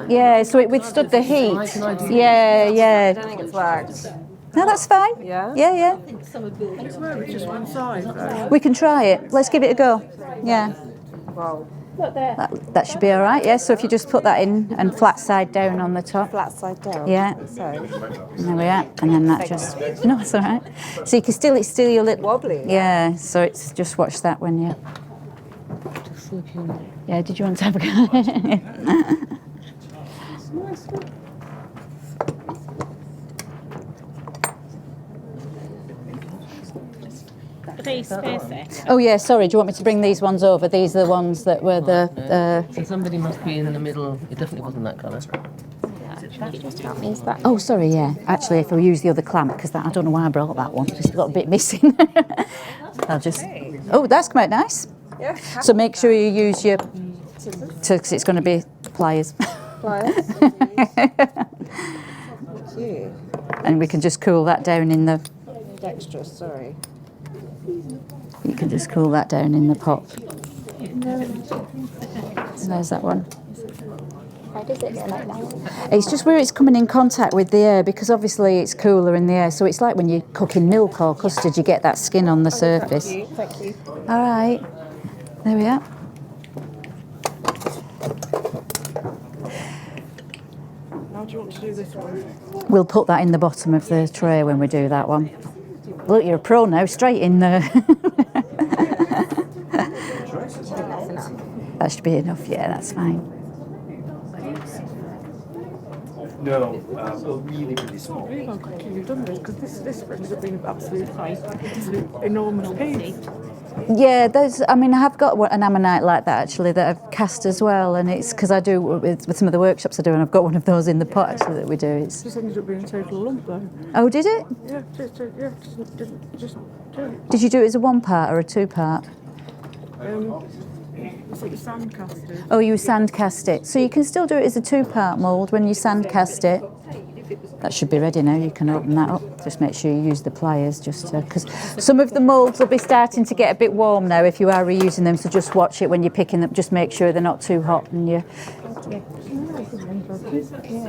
Yeah, so it withstood the heat. Yeah,
I
yeah.
don't think it's wax.
No, that's fine.
Yeah?
Yeah, yeah.
It's just one side though.
We can try it. Let's give it a go. Yeah.
Well,
That should be all right. Yeah. So if you just put that in and flat side down on the top.
flat side down.
Yeah.
So.
And there we are. And then that just. No, it's all right. So you can still, it's still your little.
Wobbly.
Yeah. So it's just watch that when you. Yeah. Did you want to have a go? a
These spare set.
Oh yeah. Sorry. Do you want me to bring these ones over? These are the ones that were the.
So somebody must be in the middle. It definitely wasn't that colour.
That means that.
Oh, sorry, yeah. Actually, if I use the other clamp, because I don't know why I brought that one. Just got a bit missing. I'll just... Oh, that's come out nice.
Yeah.
So make sure you use your... Because it's going to be pliers.
Pliers. Cute.
And we can just cool that down in the...
Dexterous, sorry.
You can just cool that down in the pot. So there's that one.
How does it look like that?
It's just where it's coming in contact with the air, because obviously it's cooler in the air. So it's like when you're cooking milk or custard, you get that skin on the surface.
Thank you.
All right. There we are.
How do you want to do this one?
We'll put that in the bottom of the tray when we do that one. Look, you're a pro now, straight in there. That should be enough, yeah, that's fine.
No, really, really small.
Really how quickly you've done this, because this springs have been absolute enormous piece.
Yeah, I have got an ammonite like that actually that I've cast as well, and it's because I do with some of the workshops I do, and I've got one of those in the pot actually that we do. It's...
Just ended up being a total lump though.
Oh, did it?
Yeah, just do it.
Did you do it as a one part or a two part?
It's like the sand casted.
Oh, you sand cast it. So you can still do it as a two part mould when you sand cast it. That should be ready now. You can open that up. Just make sure you use the pliers, just because some of the moulds will be starting to get a bit warm now if you are reusing them. So just watch it when you're picking them. Just make sure they're not too hot. And you.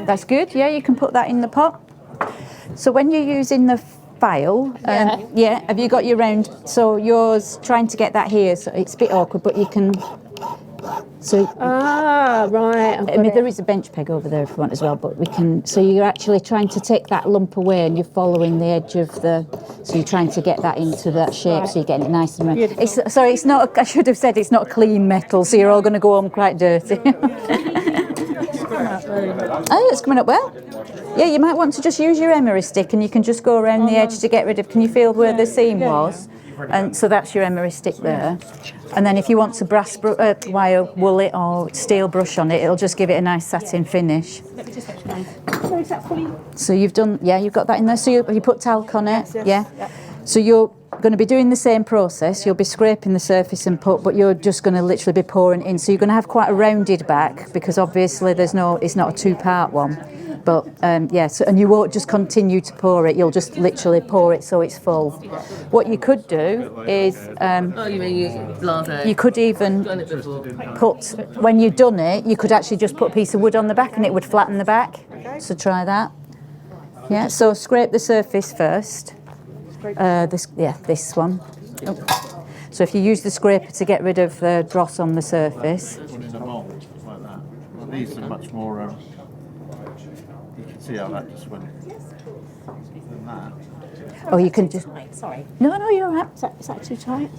That's good. Yeah, you can put that in the pot. So when you're using the file, have you got your round? So yours trying to get that here. So it's a bit awkward, but you can. So
right.
I mean, there is a bench peg over there if you want as well, but we can. So you're actually trying to take that lump away, and you're following the edge of the. So you're trying to get that into that shape, so you're getting it nice and round. It's not. I should have said it's not clean metal, so you're all going to go home quite dirty. Oh, it's coming up well. Yeah, you might want to just use your emery stick, and you can just go around the edge to get rid of. Can you feel where the seam was? And so that's your emery stick there. And then if you want to brass wire wool it or steel brush on it, it'll just give it a nice satin finish. So you've done, you've got that in there. So you put talc on it, yeah. So you're going to be doing the same process. You'll be scraping the surface and but you're just going to literally be pouring in. So you're going to have quite a rounded back because obviously it's not a two-part one. But and you won't just continue to pour it. You'll just literally pour it so it's full. What you could do is you could even put, when you've done it, you could actually just put a piece of wood on the back and it would flatten the back. So try that. Yeah. So scrape the surface first. This one. Oh. So if you use the scraper to get rid of the dross on the surface.
These are much more. You can see how that just went. Than that.
Oh, you can just.
Sorry.
No, you're all right.
Is that too tight?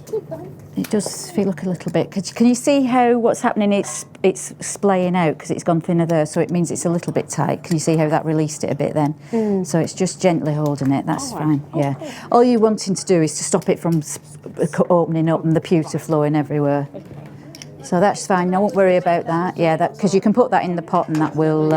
It does feel like a little bit. Can you see how what's happening? It's splaying out because it's gone thinner there, so it means it's a little bit tight. Can you see how that released it a bit then? So it's just gently holding it. That's fine. Yeah. All you're wanting to do is to stop it from opening up and the pewter flowing everywhere. So that's fine. I won't worry about that. Yeah, because you can put that in the pot and that will.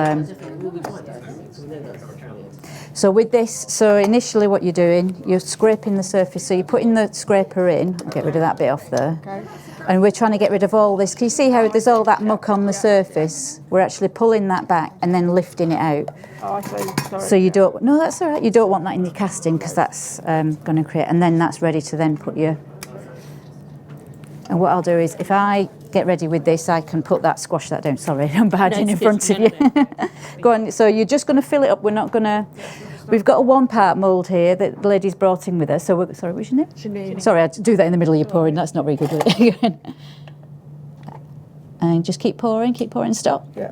So with this, so initially what you're doing, you're scraping the surface. So you're putting the scraper in. I'll get rid of that bit off there. Okay. And we're trying to get rid of all this. Can you see how there's all that muck on the surface? We're actually pulling that back and then lifting it out.
Oh, I see. Sorry.
So you don't. No, that's all right. You don't want that in your casting because that's going to create. And then that's ready to then put your. And what I'll do is, if I get ready with this, I can squash that down. Sorry, I'm bad in front of you. Go on. So you're just going to fill it up. We're not going to. We've got a one-part mould here that the lady's brought in with us. So sorry, what's your name?
Janine.
Sorry, I had to do that in the middle of your pouring. That's not very good. And just keep pouring, stop. Yeah.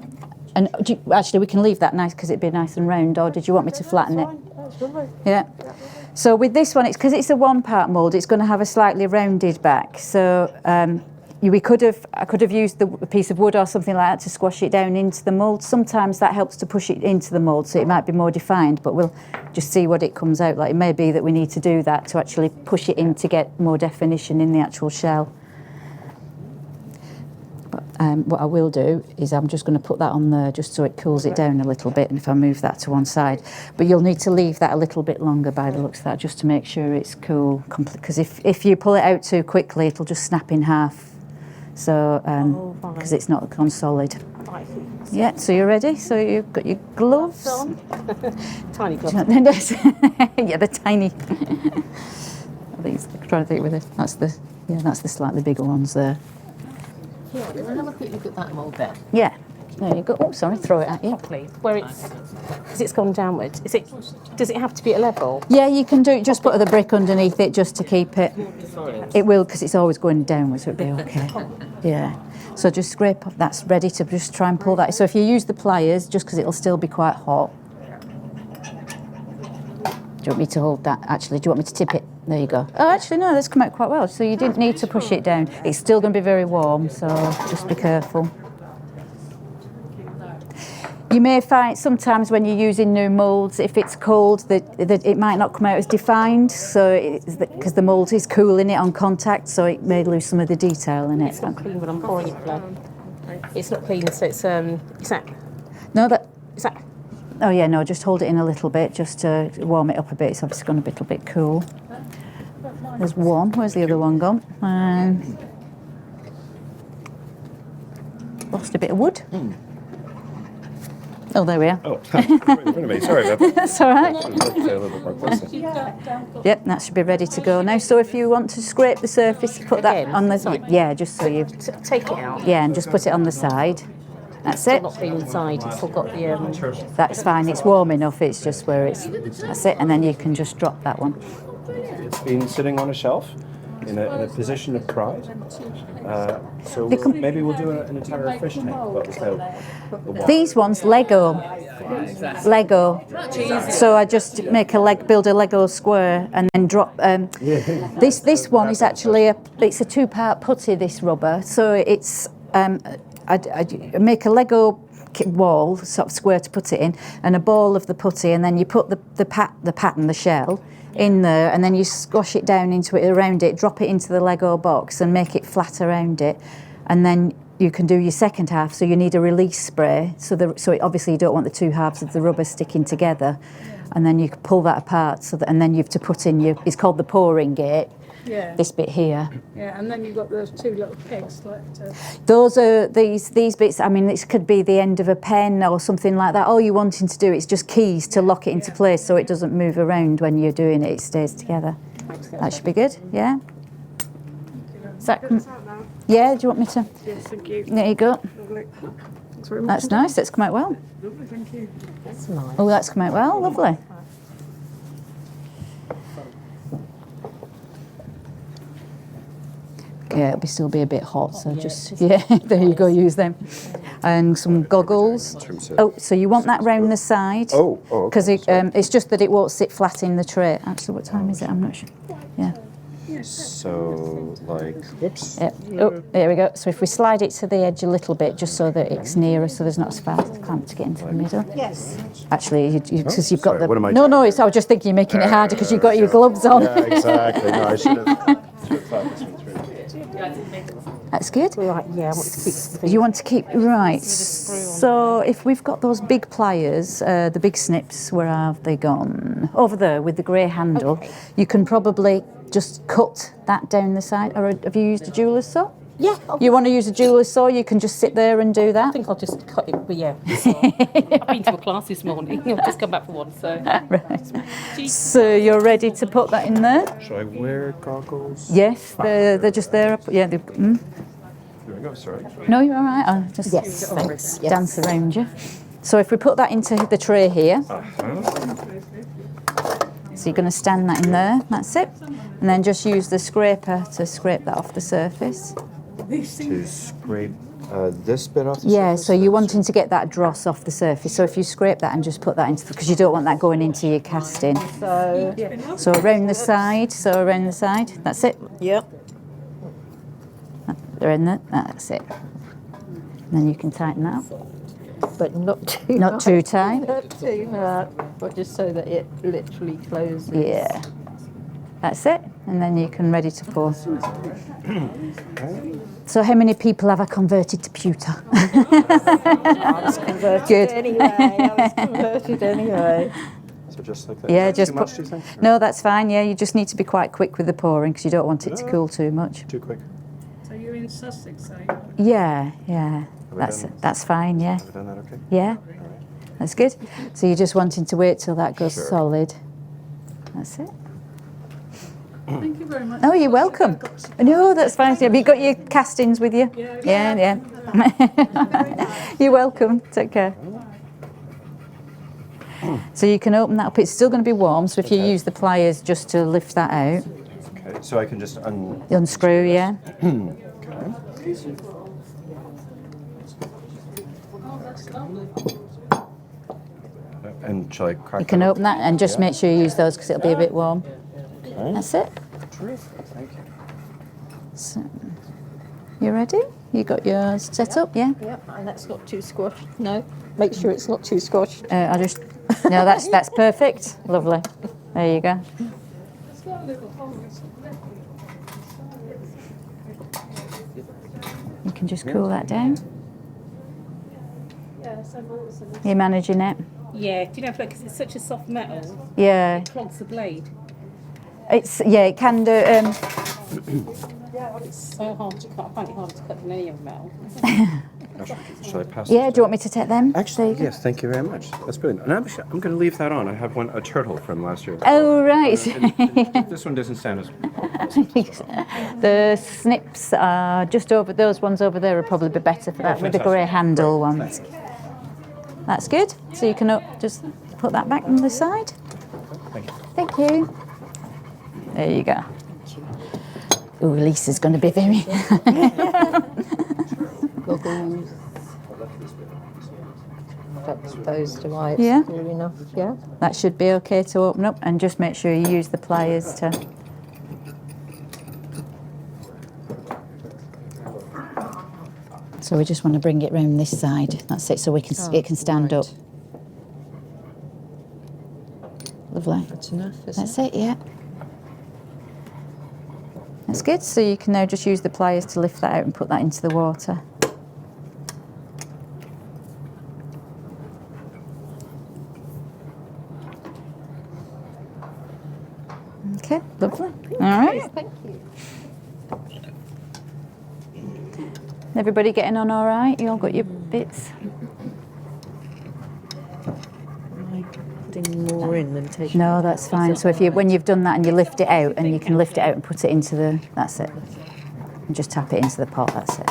And actually, we can leave that nice because it'd be nice and round. Or did you want me to flatten it?
That's lovely.
Yeah. So with this one, it's because it's a one-part mould. It's going to have a slightly rounded back. So I could have used a piece of wood or something like that to squash it down into the mould. Sometimes that helps to push it into the mould, so it might be more defined. But we'll just see what it comes out like. It may be that we need to do that to actually push it in to get more definition in the actual shell. What I will do is I'm just going to put that on there just so it cools it down a little bit, and if I move that to one side. But you'll need to leave that a little bit longer by the looks of that just to make sure it's cool, because if you pull it out too quickly it'll just snap in half. So because it's not gone solid. Yeah, so you're ready? So you've got your gloves.
Tiny gloves.
Yeah, the tiny. These, I'm trying to think with it. That's the slightly bigger ones there.
Yeah, have a quick look at that mould there.
Yeah, there you go. Oh, sorry, throw it at you.
Properly, where because it's gone downwards. Does it have to be at level?
Yeah, you can do it. Just put the brick underneath it just to keep it. It will, because it's always going downwards, so it'll be okay. Yeah. So just scrape up. That's ready to just try and pull that. So if you use the pliers, just because it'll still be quite hot. Do you want me to hold that? Actually, do you want me to tip it? There you go. Oh, actually, no, that's come out quite well. So you didn't need to push it down. It's still going to be very warm, so just be careful. You may find sometimes when you're using new moulds, if it's cold, that it might not come out as defined, so because the mould is cooling it on contact, so it may lose some of the detail in it.
It's not clean when I'm pouring it, Fleur. It's not clean, so it's that.
No, that.
Is that?
Oh yeah, no, just hold it in a little bit just to warm it up a bit. It's obviously gone a little bit cool. There's one. Where's the other one gone? Lost a bit of wood. Oh, there we are.
Oh, right in front of me. Sorry about that.
That's all right.
Should have looked a little bit more closely.
Yep, that should be ready to go now. So if you want to scrape the surface, put that
Again,
on the
sorry.
yeah, just so you
Take it out.
yeah, and just put it on the side. That's it.
Not the inside. It's still got the.
That's fine. It's warm enough. It's just where it's. That's it, and then you can just drop that one.
It's been sitting on a shelf in a position of pride. So maybe we'll do an entire fish tank, but without the water.
These ones, Lego. Lego. So I just make build a Lego square and then drop. This one is actually it's a 2-part putty. This rubber, so it's I make a Lego wall, sort of square to put it in, and a ball of the putty, and then you put the pattern, the shell, in there, and then you squash it down into it, around it, drop it into the Lego box, and make it flat around it, and then you can do your second half. So you need a release spray. So obviously you don't want the two halves of the rubber sticking together, and then you can pull that apart. And then you have to put in it's called the pouring gate.
Yeah.
This bit here.
Yeah, and then you've got those two little pegs like.
Those are these bits. I mean, this could be the end of a pen or something like that. All you're wanting to do is just keys to lock it into place so it doesn't move around when you're doing it. It stays together. That should be good. Yeah. Is that? Yeah. Do you want me to?
Yes, thank you.
There you go.
Lovely. Thanks very much.
That's nice. That's come out well.
Lovely, thank you.
That's nice.
Oh, that's come out well. Lovely. Yeah, it'll still be a bit hot, so there you go, use them. And some goggles. Oh, so you want that round the side.
Oh, okay.
Because it's just that it won't sit flat in the tray. Actually, what time is it? I'm not sure. Yeah.
So, like, whoops.
Yeah. Oh, there we go. So if we slide it to the edge a little bit, just so that it's nearer, so there's not a fast clamp to get into the middle. Yes. Actually, because you've got
sorry, what am I
No,
doing?
no. I was just thinking you're making it harder because you've got your gloves on.
Yeah, exactly. No, I should have thought this one through.
That's good.
Right, yeah, I want to keep.
You want to keep right. So if we've got those big pliers, the big snips, where have they gone? Over there with the grey handle.
Okay.
You can probably just cut that down the side. Or have you used a jeweler's saw?
Yeah.
You want to use a jeweler's saw? You can just sit there and do
I
that.
think I'll just cut it. But yeah. I've been to a class this morning. I've just come back from one, so.
Right. So you're ready to put that in there?
Should I wear goggles?
Yes, they're just there. Yeah.
Here we go, sorry.
No, you're all right. I'll just
Thanks.
dance around you. So if we put that into the tray here, so you're going to stand that in there, that's it. And then just use the scraper to scrape that off the surface.
To scrape this bit off the
Yeah,
surface?
so you're wanting to get that dross off the surface. So if you scrape that and just put that into, because you don't want that going into your casting. So around the side, that's it.
Yep.
They're in there, that's it. And then you can tighten that up.
But not too
Not too tight.
Not too much, but just so that it literally closes.
Yeah. That's it. And then you can ready to pour. So how many people have I converted to pewter?
I was converted
Good.
anyway.
So just like that?
Yeah,
Is that
just
too much, do you think? Or
No, that's fine. Yeah, you just need to be quite quick with the pouring because you don't want it to cool too much.
Too quick?
So you're in Sussex, are you?
Yeah.
we done?
That's fine. Yeah.
Have I done that okay?
Yeah. That's good. So you're just wanting to wait till that goes
Sure.
solid. That's it.
Thank you very much.
Oh, you're welcome. No, that's fine. Have you got your castings with you? Yeah. You're welcome. Take care. So you can open that up. It's still going to be warm, so if you use the pliers just to lift that out,
Okay, so I can just
unscrew, yeah.
And shall I crack
You can
that
open that and just make sure you use those because it'll be a bit warm.
Okay.
That's it.
Terrific, thank you.
So, you ready? You got yours set up, yeah?
Yep, and that's not too squashed. No, make sure it's not too squashed.
No, that's perfect. Lovely. There you go. You can just cool that down. You're managing it.
Yeah, do you know, because it's such a soft metal,
Yeah,
it clogs the blade.
it can do.
It's so hard to cut. I find it harder to cut than any other metal.
Shall I pass?
Yeah,
this
do you want me to take them?
Actually,
There you go.
yes. Thank you very much. That's brilliant. And I'm going to leave that on. I have a turtle from last year.
Oh, right.
And this one doesn't sound as.
The snips are just over, those ones over there will probably be better for that, with the grey handle ones. That's good. So you can just put that back on the side.
Thank you.
Thank you. There you go. Oh, Lisa's going to be very...
Goggles. That's those devices.
Yeah.
Clear enough. Yeah.
That should be okay to open up, and just make sure you use the pliers to... So we just want to bring it round this side. That's it, so we can it can stand
right.
up. Lovely.
That's enough, isn't
That's it, yeah. That's good. So you can now just use the pliers to lift that out and put that into the water. Okay, lovely. All right.
Thank you.
Everybody getting on all right? You all got your bits?
Putting more in than taking.
No, that's fine. So if when you've done that and you lift it out, and you can lift it out and put it into the, that's it. And just tap it into the pot, that's it.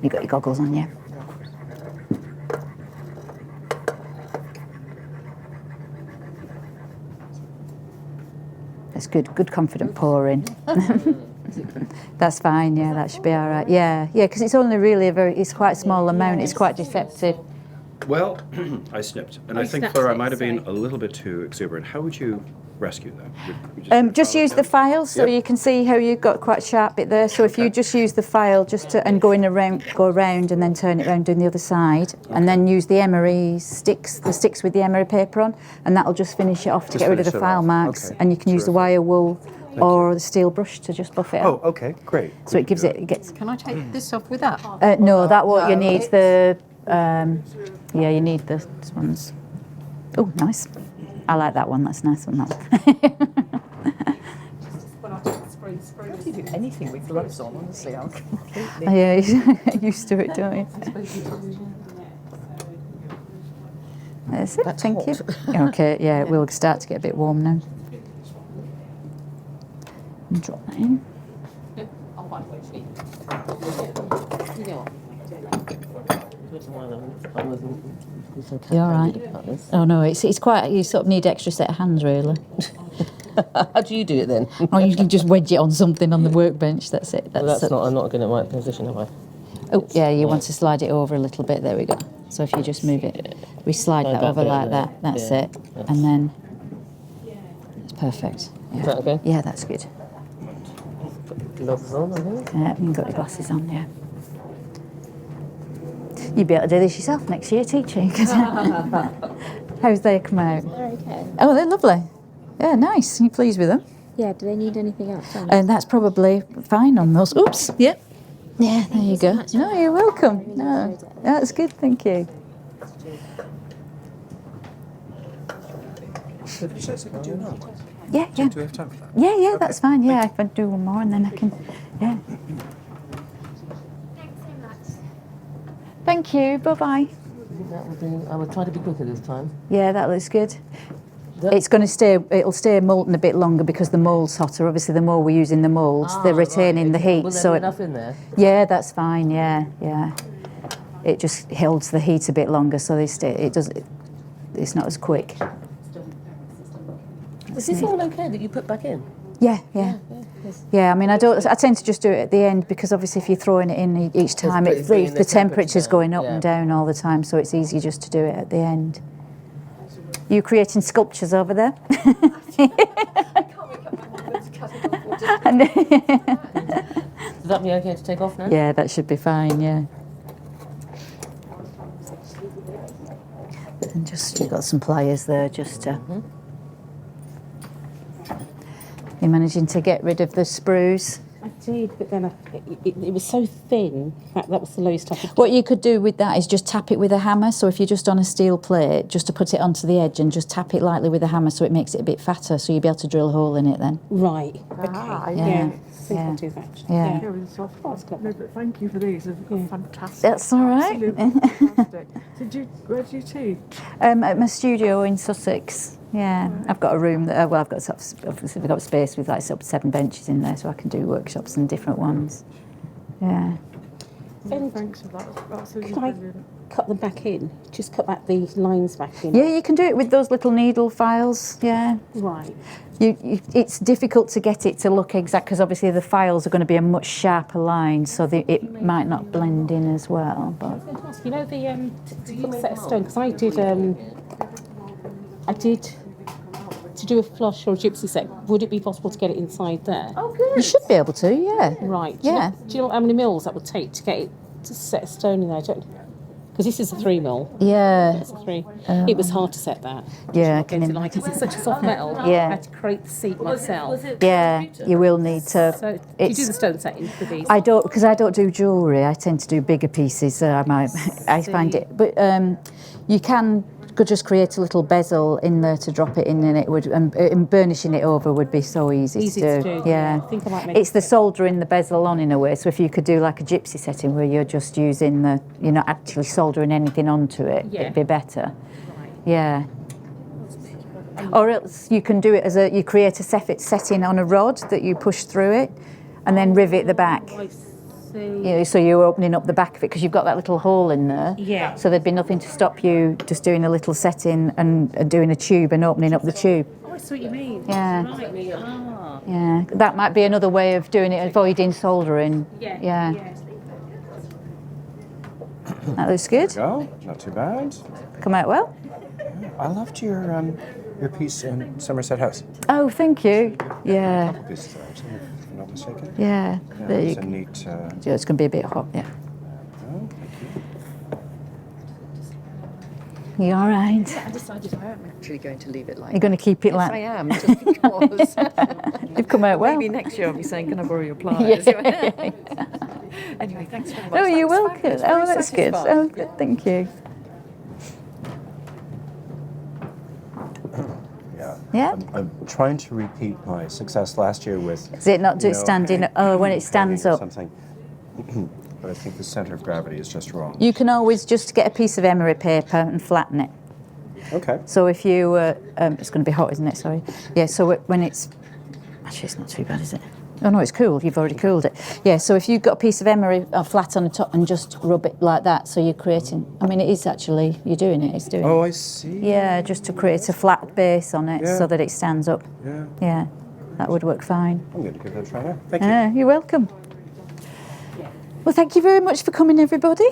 You got your goggles on, yeah? That's good, good confident pouring. That's fine, yeah, that should be all right. Yeah, because it's only really it's quite a small amount, it's quite deceptive.
Well, I snipped, and I think, Fleur, I might have been a little bit too exuberant. How would you rescue that? Would you
Just use the file, so you can see how you've got quite a sharp bit there. So if you just use the file and go around and then turn it around doing the other side, and then use the emery sticks, the sticks with the emery paper on, and that'll just finish it off to get rid of the
finish it
file
off.
marks.
Okay,
And you can use the
terrific.
wire wool or the steel brush to just buff it
Oh,
out.
okay, great.
So it gives it gets.
Can I take this off with that?
No, that what you
No.
need. The yeah, you need this ones. Oh, nice. I like that one. That's a nice one. That one.
How do you do anything with gloves on? Honestly, I'm completely.
Yeah, you're used to it, don't you? That's it.
That's
Thank
hot.
you. Okay, yeah, it will start to get a bit warm now. And drop that in. You all right? Oh no, it's quite. You sort of need extra set of hands, really.
How do you do it then?
Or you can just wedge it on something on the workbench. That's it.
Well, that's not. I'm not getting it right position, have I?
Oh, yeah, you want to slide it over a little bit. There we go. So if you just move it, we slide that
that
over
bit
like
there.
that. That's
Yeah.
it. And then it's perfect. Yeah.
Is that okay?
Yeah, that's good.
Gloves on, I think.
Yeah, you've got your glasses on, yeah. You'd be able to do this yourself next year teaching. How's they come out?
They're okay.
Oh, they're lovely. Yeah, nice. Are you pleased with them?
Yeah, do they need anything else done?
And that's probably fine on those. Oops. Yep. Yeah, there you go. No, you're welcome. No, that's good. Thank you.
Did you say I could do now?
Yeah, yeah.
Do we have time for that?
Yeah, that's fine. Yeah, if I do one more and then I can. Yeah.
Thanks so much.
Thank you. Bye bye.
That would be. I would try to be quicker this time.
Yeah, that looks good.
That-
It's going to stay. It'll stay molten a bit longer because the mould's hotter. Obviously, the more we're using the moulds, they're retaining the heat.
Will there
So
be
it,
enough in there?
yeah, that's fine. Yeah. It just holds the heat a bit longer, so they stay. It does. It's not as quick.
Is this all okay that you put back in?
Yeah. I mean, I tend to just do it at the end because obviously, if you're throwing it in each time,
It's bringing
the temperature's
down,
going up
yeah.
and down all the time. So it's easier just to do it at the end. You creating sculptures over there? And-
Is that be okay to take off now?
yeah, that should be fine. Yeah. And just you've got some pliers there, just to. You're managing to get rid of the sprues.
I did, but then it was so thin that was the lowest I could
What you could do with that is just tap it with a hammer. So if you're just on a steel plate, just to put it onto the edge and just tap it lightly with a hammer so it makes it a bit fatter, so you'll be able to drill a hole in it then.
Right, okay.
Yeah.
I think I'll do that.
Yeah.
Yeah, it's soft.
That's clever.
No, but thank you for these. They're fantastic.
That's all right.
Absolutely fantastic. Where do you tea?
At my studio in Sussex. Yeah, I've got a room that, I've got obviously we've got space with like sort of 7 benches in there, so I can do workshops and different ones. Yeah.
And
Thanks for that. That's really
can I
brilliant.
cut them back in? Just cut back the lines back in?
Yeah, you can do it with those little needle files. Yeah.
Right.
It's difficult to get it to look exact because obviously the files are going to be a much sharper line, so it might not blend in as well. But
I was going to ask, you know, to put a set of stone, because I did to do a flush or a gypsy set. Would it be possible to get it inside there?
oh, good. You should be able to. Yeah.
Right.
Yeah.
Do you know how many mils that would take to get it to set a stone in there? Because this is a 3 mil.
Yeah.
It's a 3. It was hard to set that.
Yeah. I
Against
can
it, like, it's such a soft metal.
Yeah.
I had to create the seat myself.
Yeah. You will need to.
So, do you do the stone setting for these?
I don't, because I don't do jewellery. I tend to do bigger pieces. So I find it, but you could just create a little bezel in there to drop it in, and it would, and burnishing it over would be so easy to do. Yeah,
I think I might make
it's the soldering the bezel on in a way. So if you could do like a gypsy setting where you're just using you're not actually soldering anything onto it, it'd be better.
Right.
Yeah. Or else you can do it as you create a setting on a rod that you push through it, and then rivet the back.
I see.
You know, so you're opening up the back of it because you've got that little hole in there.
Yeah.
So there'd be nothing to stop you just doing a little setting and doing a tube and opening up the tube.
Oh, I see what you mean.
Yeah.
Right. Ah.
Yeah. That might be another way of doing it, avoiding soldering.
Yeah.
That looks good.
There we go. Not too bad.
Come out well.
I loved your piece in Somerset House.
Oh, thank you. Yeah.
Couple pieces there, actually, if I'm not mistaken.
Yeah.
Yeah,
There
it's
you
a neat.
Yeah, it's going to be a bit hot. Yeah.
Oh, thank you.
You all right?
I decided I am actually going to leave it like
You're going to keep it
Yes, I
like
am, just because.
you've come out well.
Maybe next year I'll be saying, can I borrow your pliers? Anyway, thanks very much.
Oh, you're
That was
welcome.
fabulous,
Oh,
very
that's good.
satisfying.
Oh, good. Thank you.
Yeah.
Yeah.
I'm trying to repeat my success last year with.
Is it not
you
just
know,
standing? Oh, when it stands
hanging or
up.
Something. But I think the center of gravity is just wrong.
You can always just get a piece of emery paper and flatten it.
Okay.
So if you, it's going to be hot, isn't it? Sorry. Yeah. So when it's, actually, it's not too bad, is it? Oh no, it's cool. You've already cooled it. Yeah. So if you've got a piece of emery flat on the top and just rub it like that, so you're creating. I mean, it is actually you're doing it. It's doing.
Oh,
it.
I see.
Yeah, just to create a flat base on it
Yeah.
so that it stands up.
Yeah.
Yeah, that would work fine.
I'm going to give that a try now. Thank you.
You're welcome. Well, thank you very much for coming, everybody.